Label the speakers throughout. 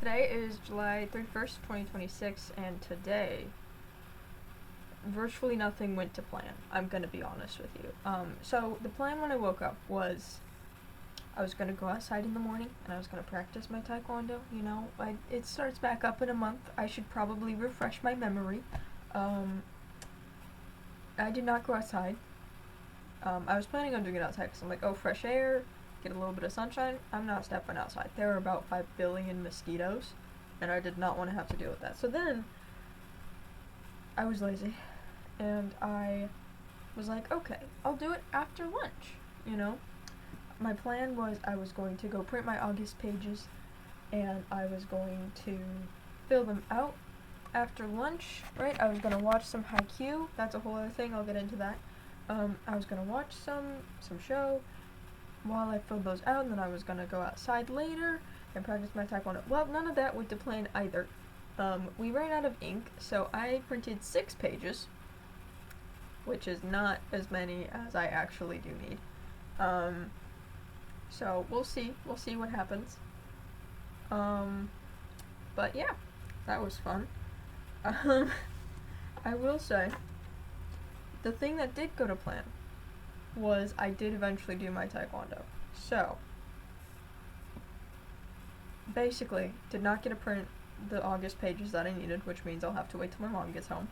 Speaker 1: Today is July 31st, 2026, and today, virtually nothing went to plan. I'm gonna be honest with you. So the plan when I woke up was I was gonna go outside in the morning and I was gonna practice my taekwondo. It starts back up in a month. I should probably refresh my memory. I did not go outside. I was planning on doing it outside because I'm like, oh, fresh air, get a little bit of sunshine. I'm not stepping outside. There were about 5 billion mosquitoes, and I did not want to have to deal with that. So then, I was lazy, and I was like, okay, I'll do it after lunch. My plan was I was going to go print my August pages, and I was going to fill them out after lunch, right? I was going to watch some Haikyuu. That's a whole other thing. I'll get into that. I was gonna watch some show while I filled those out, and then I was gonna go outside later and practice my taekwondo. Well, none of that went to plan either. We ran out of ink, so I printed 6 pages, which is not as many as I actually do need. So we'll see what happens. But yeah, that was fun. I will say, the thing that did go to plan was I did eventually do my taekwondo. So, basically, did not get to print the August pages that I needed, which means I'll have to wait till my mom gets home.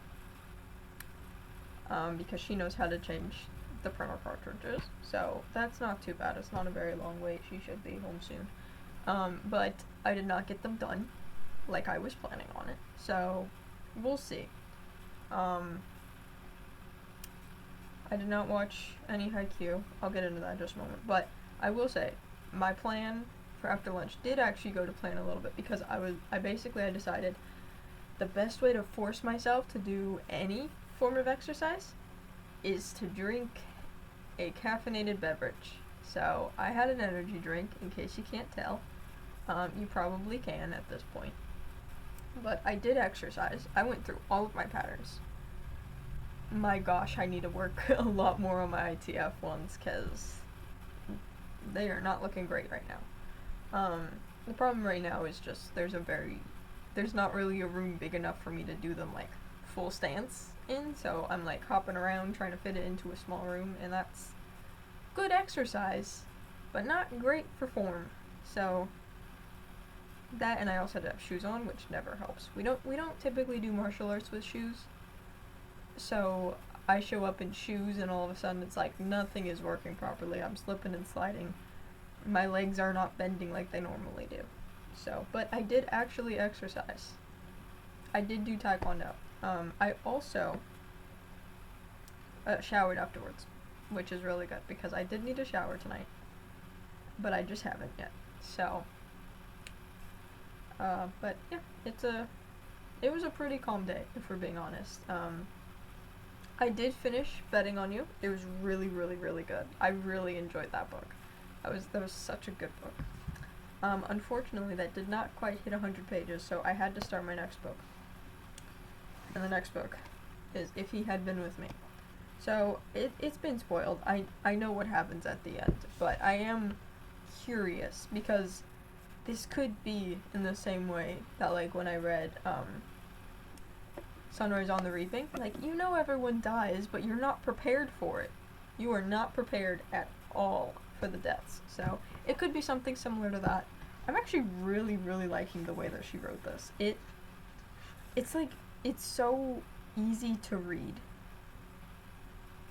Speaker 1: Because she knows how to change the printer cartridges. So, that's not too bad. It's not a very long wait. She should be home soon. But I did not get them done like I was planning on it. So, we'll see. I did not watch any Haikyuu. I'll get into that in just a moment. But I will say, my plan for after lunch did actually go to plan a little bit because I decided the best way to force myself to do any form of exercise is to drink a caffeinated beverage. So I had an energy drink, in case you can't tell. You probably can at this point. But I did exercise. I went through all of my patterns. My gosh, I need to work a lot more on my ITF ones because they are not looking great right now. The problem right now is just there's not really a room big enough for me to do them like full stance in, so I'm like hopping around trying to fit it into a small room, and that's good exercise, but not great for form. So that, and I also had to have shoes on, which never helps. We don't typically do martial arts with shoes. So I show up in shoes and all of a sudden it's like nothing is working properly. I'm slipping and sliding. My legs are not bending like they normally do. So, but I did actually exercise. I did do taekwondo. I also showered afterwards, which is really good because I did need a shower tonight, but I just haven't yet. So, but yeah, it was a pretty calm day, if we're being honest. I did finish Betting on You. It was really, really, really good. I really enjoyed that book. That was such a good book. Unfortunately, that did not quite hit 100 pages, so I had to start my next book. And the next book is If He Had Been With Me. So, it's been spoiled. I know what happens at the end, but I am curious, because this could be in the same way that, like, when I read, Sunrise on the Reaping, like, everyone dies, but you're not prepared for it. You are not prepared at all for the deaths. So, it could be something similar to that. I'm actually really, really liking the way that she wrote this. It's so easy to read.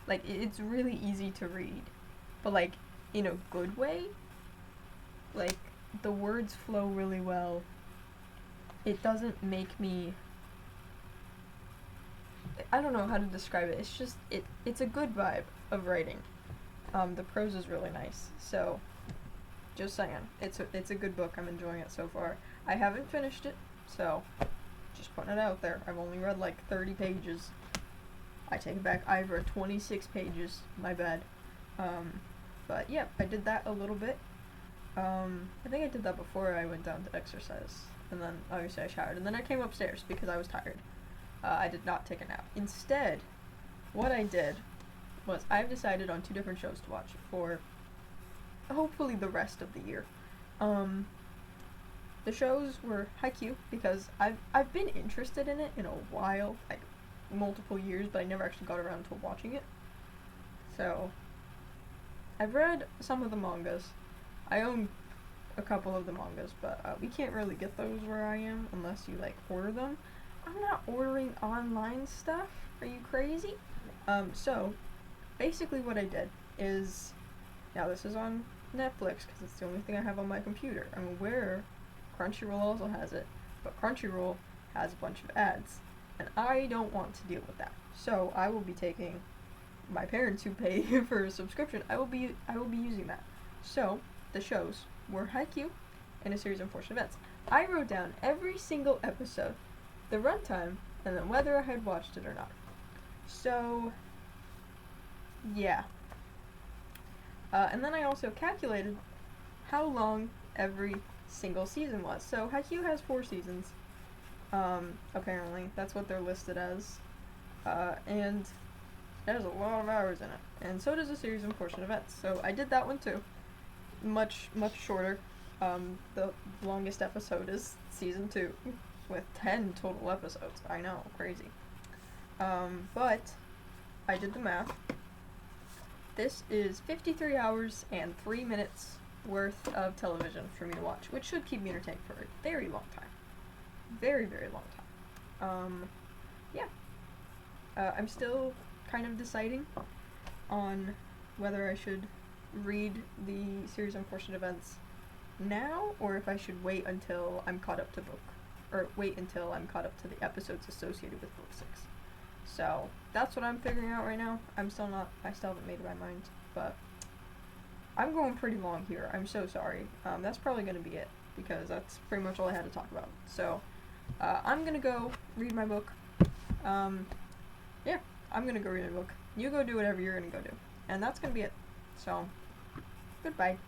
Speaker 1: Like, it's really easy to read. But, like, in a good way. Like, the words flow really well. It doesn't make me... I don't know how to describe it. It's just, it's a good vibe of writing. The prose is really nice. So, just saying. It's a good book. I'm enjoying it so far. I haven't finished it, so just putting it out there. I've only read like 30 pages. I take it back. I've read 26 pages. My bad. But yeah, I did that a little bit. I think I did that before I went down to exercise. And then, obviously, I showered. And then I came upstairs because I was tired. I did not take a nap. Instead, what I did was I've decided on 2 different shows to watch for hopefully the rest of the year. the shows were Haikyuu because I've been interested in it in a while, like multiple years, but I never actually got around to watching it. So I've read some of the mangas. I own a couple of the mangas, but we can't really get those where I am unless you like order them. I'm not ordering online stuff. Are you crazy? So basically what I did is, now this is on Netflix because it's the only thing I have on my computer. I'm aware Crunchyroll also has it, but Crunchyroll has a bunch of ads, and I don't want to deal with that. So I will be taking my parents who pay for a subscription. I will be using that. So the shows were Haikyuu and a series of unfortunate events. I wrote down every single episode, the runtime, and then whether I had watched it or not. So yeah. And then I also calculated how long every single season was. So Haikyuu has 4 seasons. Apparently. That's what they're listed as. And there's a lot of hours in it. And so does a series of unfortunate events. So I did that one too. Much shorter. The longest episode is season 2 with 10 total episodes. I know, crazy. But I did the math. This is 53 hours and 3 minutes worth of television for me to watch, which should keep me entertained for a very long time. Very, very long time. Yeah. I'm still kind of deciding on whether I should read the series of unfortunate events now, or if I should wait until I'm caught up to the episodes associated with book 6. So that's what I'm figuring out right now. I still haven't made my mind, but I'm going pretty long here. I'm so sorry. That's probably going to be it, because that's pretty much all I had to talk about. So I'm going to go read my book. Yeah, I'm going to go read my book. You go do whatever you're going to go do. And that's going to be it. So, goodbye.